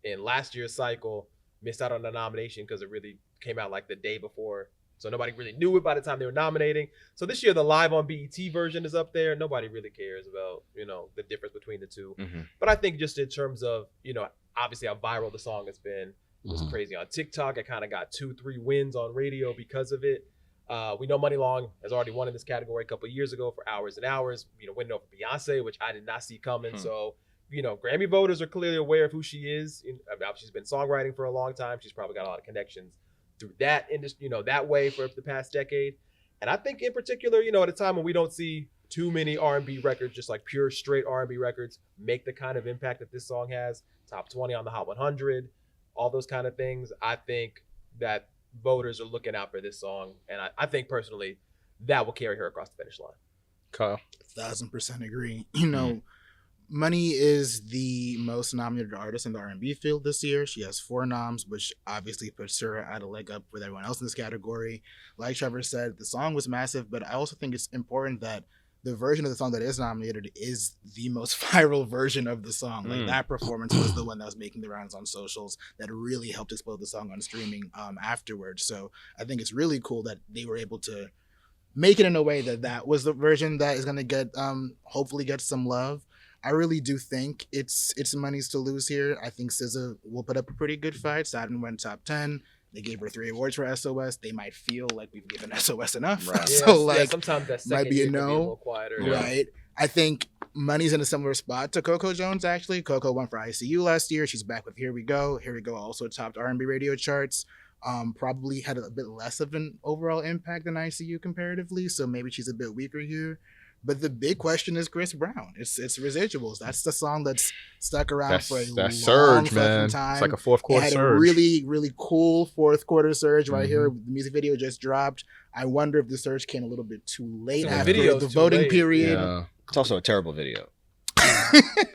in last year's cycle, missed out on the nomination because it really came out like the day before. So nobody really knew it by the time they were nominating. So this year, the live on BET version is up there. Nobody really cares about, the difference between the two. But I think just in terms of, obviously how viral the song has been, it was crazy on TikTok. I kind of got 2-3 wins on radio because of it. We know Money Long has already won in this category a couple of years ago for Hours and Hours, winning over Beyonce, which I did not see coming. So, Grammy voters are clearly aware of who she is. She's been songwriting for a long time. She's probably got a lot of connections through that industry, that way for the past decade. And I think in particular, at a time when we don't see too many R&B records, just like pure straight R&B records, make the kind of impact that this song has, top 20 on the Hot 100, all those kind of things. I think that voters are looking out for this song, and I think personally that will carry her across the finish line. Kyle. 1000% agree. Money is the most nominated artist in the R&B field this year. She has 4 noms, which obviously puts her at a leg up with everyone else in this category. Like Trevor said, the song was massive, but I also think it's important that the version of the song that is nominated is the most viral version of the song. Like that performance was the one that was making the rounds on socials that really helped explode the song on streaming afterwards. So I think it's really cool that they were able to make it in a way that was the version that is going to get hopefully get some love. I really do think it's money's to lose here. I think SZA will put up a pretty good fight. Saturn went top 10. They gave her 3 awards for SOS. They might feel like we've given SOS enough. Right. So like sometimes that second might be a year can no. a little quieter. Right. I think Money's in a similar spot to Coco Jones, actually. Coco won for ICU last year. She's back with Here We Go. Here We Go also topped R&B radio charts. Probably had a bit less of an overall impact than ICU comparatively, so maybe she's a bit weaker here. But the big question is Chris Brown. It's Residuals. That's the song that's stuck around for a long surge, man. time. It's like a fourth quarter it had surge. a really, really cool fourth quarter surge right here. The music video just dropped. I wonder if the surge came a little bit too late after the voting period. Yeah. It's also a terrible video.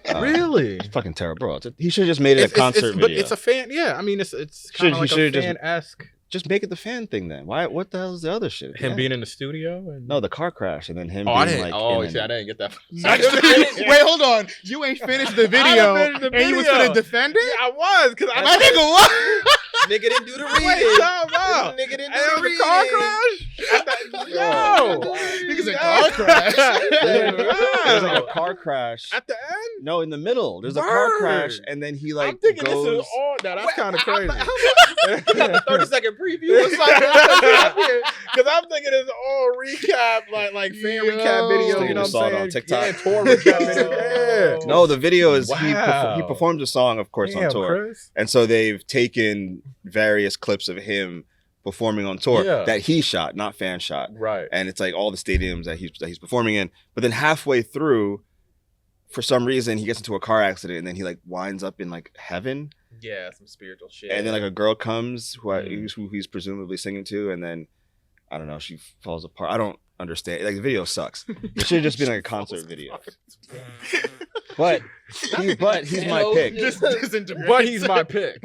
Really? It's fucking terrible, bro. He should have just made it a concert video. But it's a fan. Yeah, I mean, it's kind of like a fan-esque. Just make it the fan thing then. Why? What the hell is the other shit? Him being in the studio? And... No, the car crash and then him I being didn't. like... I didn't get that. Wait, hold on. You ain't finished the video, and you was gonna defend it? Yeah, I was, because My nigga, what? Nigga didn't do the reading. Wait, no. Nigga didn't And do it the was a car reading. crash? No. Niggas a car crash. There's like a car crash. At the end? No, in the middle. There's a car crash and then he like I'm thinking goes... this is all... No, that's kind of crazy. 30-second preview or something. Because I'm thinking it's all recap, like fan recap video. Sticking You know the what I'm salt on saying? TikTok. Yeah, tour recap video. Yeah. No, the video is he Wow. performed a song, of course, on tour. Chris. And so they've taken various clips of him performing on tour that he shot, not fan shot. Right. And it's like all the stadiums that he's performing in. But then halfway through, for some reason, he gets into a car accident and then he like winds up in like heaven. Yeah, some spiritual shit. And then like a girl comes who he's presumably singing to, and then I don't know, she falls apart. I don't understand. Like the video sucks. It should have just been like a concert video. But he's my pick. But he's my pick.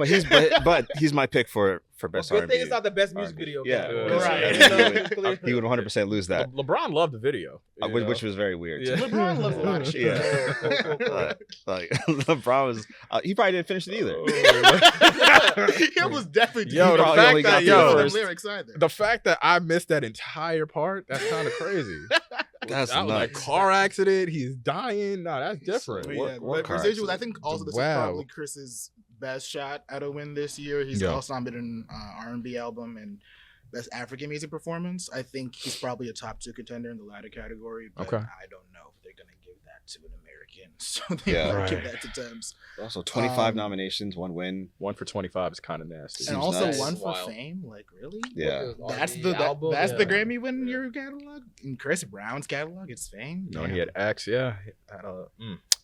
But he's my pick for best R&B. Good thing it's not the best music video. Yeah, Right. He would 100% lose that. LeBron loved the video, which was very weird. Yeah. LeBron loves a lot of shit. Yeah. Like LeBron was, he probably didn't finish it either. He was definitely the fact that I missed that entire part, that's kind of crazy. That's that was like car accident. He's dying. No, that's different. But Residuals, I think also this is probably Chris's best shot at a win this year. He's also nominated an R&B album and best African music performance. I think he's probably a top 2 contender in the latter category, but I don't know if they're going to give that to an American. So they might give that to Thames. Also 25 nominations, 1 win. 1 for 25 is kind of nasty. And also 1 for fame? Like, really? Yeah. That's the Grammy win in your catalog? In Chris Brown's catalog, it's fame? No, he had X, yeah.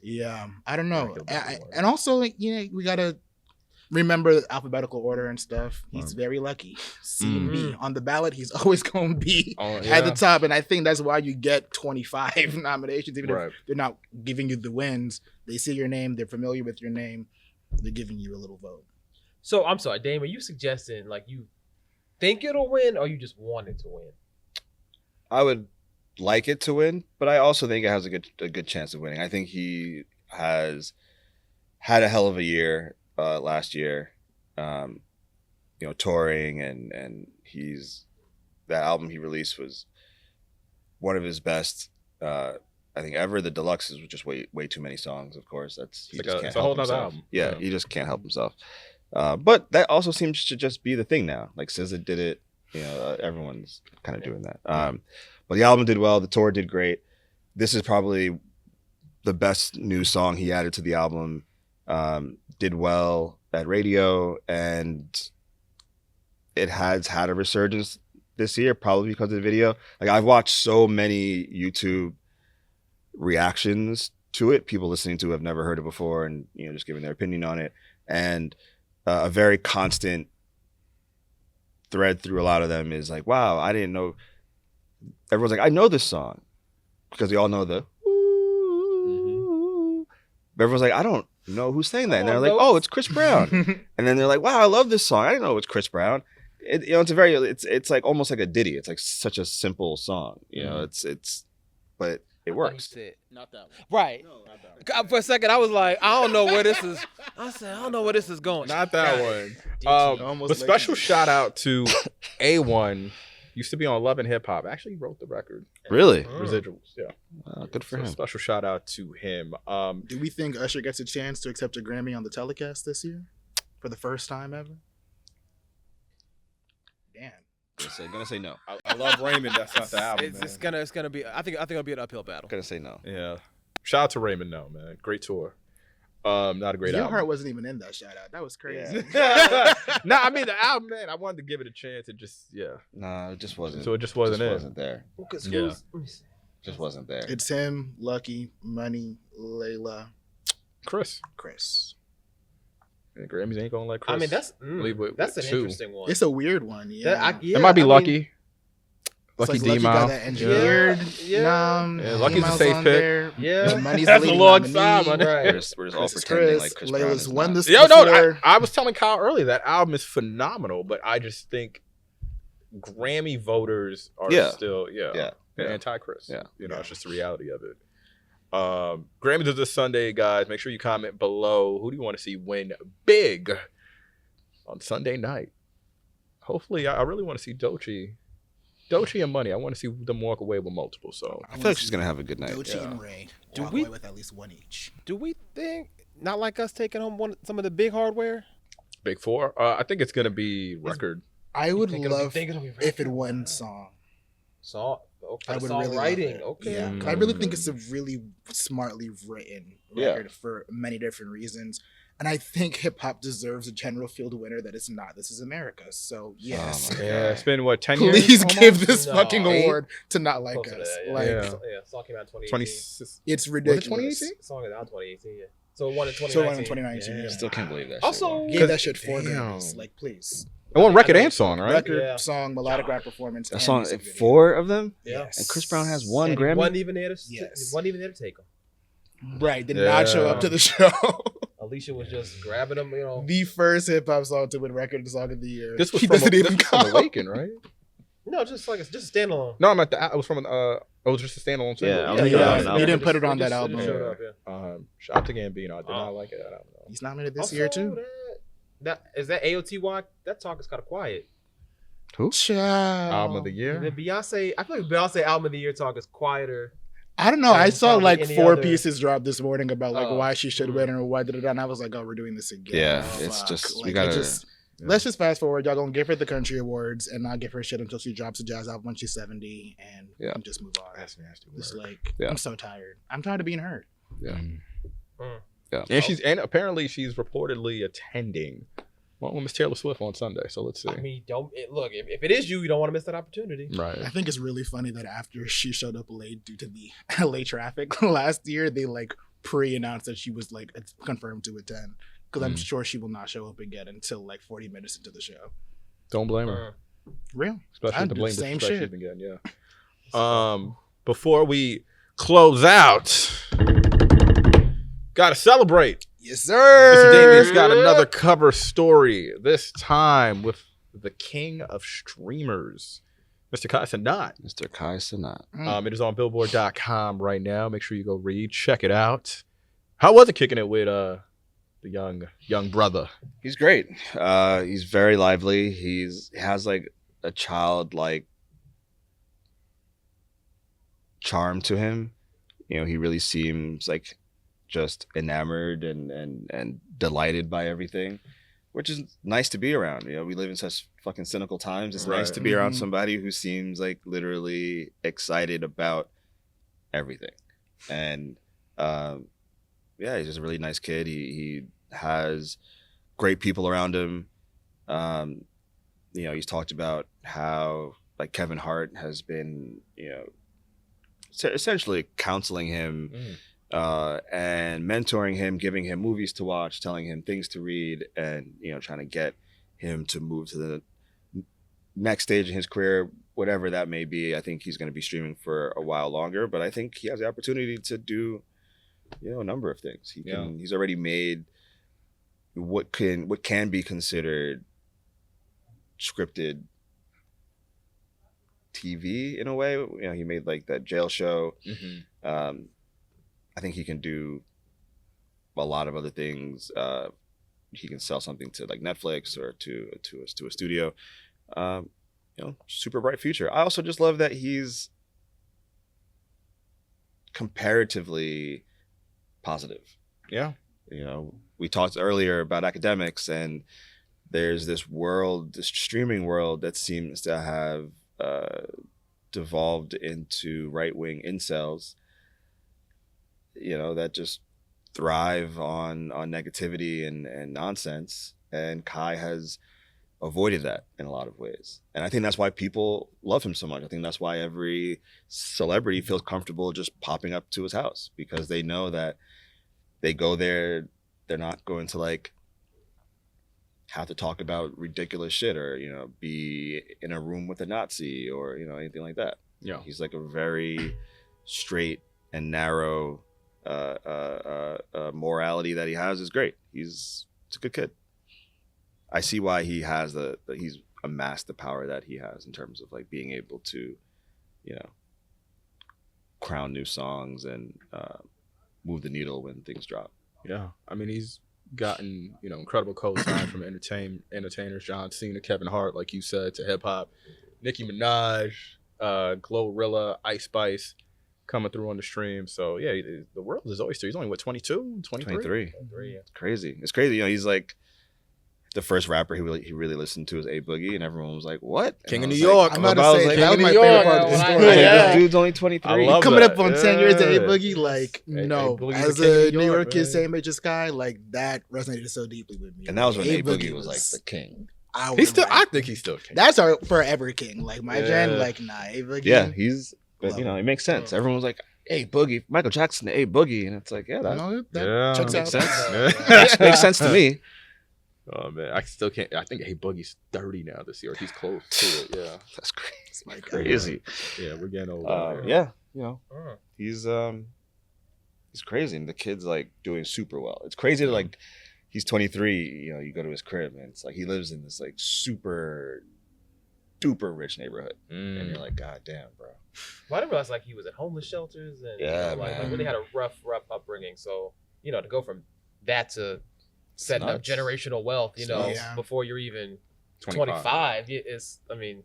Yeah, I don't know. And also, we got to remember the alphabetical order and stuff. He's very lucky. C and B. On the ballot, he's always going to be at the top. And I think that's why you get 25 nominations. Even if they're not giving you the wins, they see your name, they're familiar with your name, they're giving you a little vote. So, I'm sorry, Dame, are you suggesting, like, you think it'll win or you just want it to win? I would like it to win, but I also think it has a good chance of winning. I think he has had a hell of a year last year, touring and that album he released was one of his best, I think ever. The Deluxe was just way too many songs. Of course, it's a whole other album. Yeah, he just can't help himself. But that also seems to just be the thing now. Like SZA did it, everyone's kind of doing that. But the album did well. The tour did great. This is probably the best new song he added to the album. Did well at radio, and it has had a resurgence this year, probably because of the video. Like I've watched so many YouTube reactions to it, people listening to it have never heard it before, and just giving their opinion on it. And a very constant thread through a lot of them is like, "Wow, I didn't know." Everyone's like, "I know this song," because they all know the. But everyone's like, "I don't know who's saying that," and they're like, "Oh, it's Chris Brown." And then they're like, "Wow, I love this song. I didn't know it was Chris Brown." It's like almost like a ditty. It's like such a simple song, But it works. Not that one. Right. For a second, I was like, I don't know where this is. I said, I don't know where this is going. Not that one. Almost But special like- shout out to A1. Used to be on Love and Hip Hop. Actually wrote the record. Really? Residuals. Yeah. Good for So him. special shout out to him. Do we think Usher gets a chance to accept a Grammy on the telecast this year for the first time ever? Damn. Gonna say no. I love Raymond. That's not the album. It's man. gonna be. I think it'll be an uphill battle. Gonna say no. Yeah. Shout out to Raymond. No, man. Great tour. Not a great Your album. heart wasn't even in that shout out. That was crazy. No, I mean the album, man. I wanted to give it a chance. It just, yeah. No, it just wasn't. So it just wasn't just it. wasn't there. Yeah. Just wasn't there. It's him, Lucky, Money, Layla, Chris. Chris. And Grammys ain't gonna let Chris. I mean, that's leave with an two. interesting one. It's a weird one. Yeah. It might be I mean, Lucky. It's Lucky like D Lucky got Mile. that engineered. Yeah. Yeah, Lucky's a emails safe on pick. there. Yeah. The Money's That's the a leading long nominee. time, man. Right. We're just all Chris is pretending Chris. like Chris Brown Layla's is won not. this Yo, no, before. I was telling Kyle earlier that album is phenomenal, but I just think Grammy voters are still, they're anti-Chris. Yeah. You know, it's just the reality of it. Grammys is this Sunday, guys. Make sure you comment below. Who do you want to see win big on Sunday night? Hopefully, I really want to see Doechii and Money. I want to see them walk away with multiple. So I feel like she's gonna have a good night. Doechii and Ray Do walk we- away with at least one each. Do we think not like us taking home some of the big hardware? Big Four. I think it's gonna be record. I would Think it'll be- love think it'll be if it record? won song. Song. Okay. I would really love songwriting. it. Okay. Yeah, 'cause I really think it's a really smartly written Yeah. record for many different reasons. And I think hip hop deserves a general field winner that it's not. This is America. So yes. Oh my Yeah, it's been what 10 years. Please almost? give this No. fucking 8? award to Not Like Close to Us. that, yeah. Like Yeah. Song came out in 2018. 26. it's Was it ridiculous. 2018? Song is out 2018. Yeah. So it won in 2019. So it won in 2019, yeah. Still can't believe that. Also, Gave that shit 4 Damn. Grammys. Like please. I want record and song, right? Record, Yeah. song, melodic rap performance. That and song, music video. 4 of them, Yeah. Yes. and Chris Brown has 1 And he Grammy. wasn't even there to. Yes. He wasn't even there to take them. Right, did not show up to the show. Alicia was just grabbing them. You know. The first hip hop song to win record song of the year. This was he from, doesn't even this was from count. Awaken, right? No, just like just a standalone. No, I'm at the. It was from it was just a standalone single. Yeah, Yeah, yeah, yeah. no. He didn't put it on just- that it album. just showed up, yeah. Shout out to Gambino. I did not like it. I don't know. He's nominated this Also, year too. That is that AOTY. That talk is kind of quiet. Child. Album of the And year. then Beyonce. I feel like Beyonce album of the year talk is quieter. I don't know. I saw Probably like any 4 other- pieces drop this morning about like Oh. why she should win or why did it, and I was like, oh, we're doing this again. Yeah, Oh, it's fuck. just- we Like, gotta- let's just fast forward. Y'all gonna give her the country awards and not give her shit until she drops a jazz album when she's 70 and Yeah. just move on. That's nasty. It's Work. like Yeah. I'm so tired. I'm tired of being heard. Yeah. Mm. Yeah. And apparently she's reportedly attending. Well, Miss Taylor Swift on Sunday. So let's see. I mean, look. If it is you don't want to miss that opportunity. I Right. think it's really funny that after she showed up late due to the LA traffic last year, they like pre-announced that she was like confirmed to attend. Because I'm sure she will not show up again until like 40 minutes into the show. Don't blame her. Real. Especially I'd the do blame the same disrespect she's shit. been getting. Yeah. Before we close out, gotta celebrate. Yes, Mr. sir. Damien's got another cover story. This time with the king of streamers, Mr. Kai Sanat. Mr. Kai Sanat. It is on Billboard.com right now. Make sure you go read, check it out. How was it kicking it with the young brother? He's great. He's very lively. He has like a childlike charm to him. You know, he really seems like just enamored and delighted by everything, which is nice to be around. You know, we live in such fucking cynical times. It's nice Right. to be around Mhm. somebody who seems like literally excited about everything. And yeah, he's just a really nice kid. He has great people around him. You know, he's talked about how like Kevin Hart has been, you know, essentially counseling him and mentoring him, giving him movies to watch, telling him things to read, and, you know, trying to get him to move to the next stage in his career, whatever that may be. I think he's going to be streaming for a while longer, but I think he has the opportunity to do, you know, a number of things. He's already made what can be considered scripted TV in a way. You know, he made like that jail show. Mm-hmm. I think he can do a lot of other things. He can sell something to like Netflix or to a studio. You know, super bright future. I also just love that he's comparatively positive. Yeah. You know, we talked earlier about Akademiks, and there's this world, this streaming world that seems to have devolved into right-wing incels, you know, that just thrive on negativity and nonsense. And Kai has avoided that in a lot of ways. And I think that's why people love him so much. I think that's why every celebrity feels comfortable just popping up to his house, because they know that they go there, they're not going to like have to talk about ridiculous shit or, you know, be in a room with a Nazi or, you know, anything like that. Yeah. He's like a very straight and narrow morality that he has is great. It's a good kid. I see why he has he's amassed the power that he has in terms of like being able to, you know, crown new songs and move the needle when things drop. Yeah. I mean, he's gotten, you know, incredible co-sign from entertainers, John Cena, Kevin Hart, like you said, to hip hop, Nicki Minaj, Glorilla, Ice Spice coming through on the stream. So yeah, the world is oyster. He's only what, 22, 23? 23. It's crazy. It's crazy. You know, he's like the first rapper he really listened to was A Boogie, and everyone was like, "What? King of And I New was York." I'm about to I was say like, that was King my of New favorite York. part of the Yeah, story. yeah. This dude's only 23. I love Coming that. up on 10 years to A Yeah. Boogie, like, Hey, no, Boogie's as the king of a New New York, York kid, man. same age as Sky, like that resonated so deeply with me. And that was when Like, A Boogie was like the king. I He's still. like, I think he's still king. that's our forever king. Like my Yeah. gen, like nah, A Boogie. Yeah, but Love you know, it. it makes sense. Everyone was like, "A Boogie, Michael Jackson, A Boogie," and it's like, yeah, that No, that Yeah. checks makes out. sense. Makes sense to me. Oh man, I still can't. I think A Boogie's 30 now this year. He's close to it. Yeah. That's crazy. It's my Crazy. Yeah, we're getting old. Yeah, you know, he's crazy, and the kid's like doing super well. It's crazy that like he's 23. You know, you go to his crib, and it's like he lives in this like super duper rich neighborhood, and you're like, God damn, bro. Well, I didn't realize like he was at homeless shelters and Yeah, you know, like man. really had a rough upbringing. So you know, to go from that to setting up nuts. generational wealth, you know, Yeah. before you're even 25 is, I mean,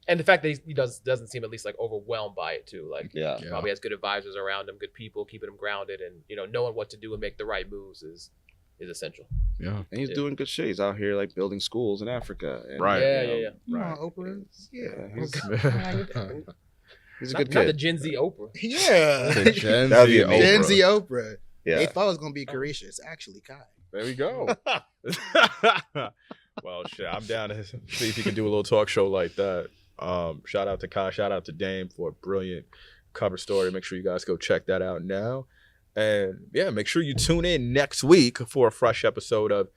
and the fact that he doesn't seem at least like overwhelmed by it too. Like Yeah. Yeah. probably has good advisors around him, good people keeping him grounded, and you know, knowing what to do and make the right moves is essential. Yeah. And he's Yeah. doing good shit. He's out here like building schools in Africa. And, Right. Yeah, you know, yeah. You know, Right. Oprah. Yeah, he's a Not, good not the kid. Gen Z Oprah. Yeah. The Gen That'd be Z amazing. Gen Oprah. Z Oprah. Yeah. They thought it was gonna be Carisha. It's actually Kai. There we go. Well, shit, I'm down to see if he can do a little talk show like that. Shout out to Kai, shout out to Dame for a brilliant cover story. Make sure you guys go check that out now. And yeah, make sure you tune in next week for a fresh episode of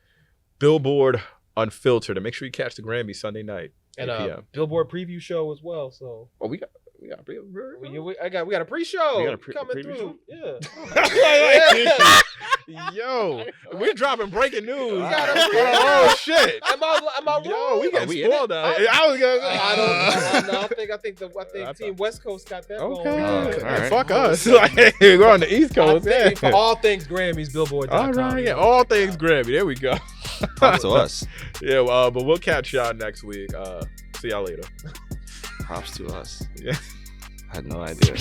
Billboard Unfiltered. And make sure you catch the Grammys Sunday night, 8 And p.m. Billboard preview show as well. So Oh, we got we got a pre-show We got a coming preview through. show? Yeah. Yo, we're dropping breaking news. got a Oh shit. Am I Yo, wrong? we Are getting we in spoiled out here. I was gonna I don't know. I think I Team West Coast got that Okay. going. All right. Fuck us. Like, we're on the East Coast. I think Yeah. all things Grammys, Billboard.com. All right. Yeah. All things Grammy. There we go. Props to us. Yeah. But we'll catch y'all next week. See y'all later. Props to us. Yeah. I had no idea.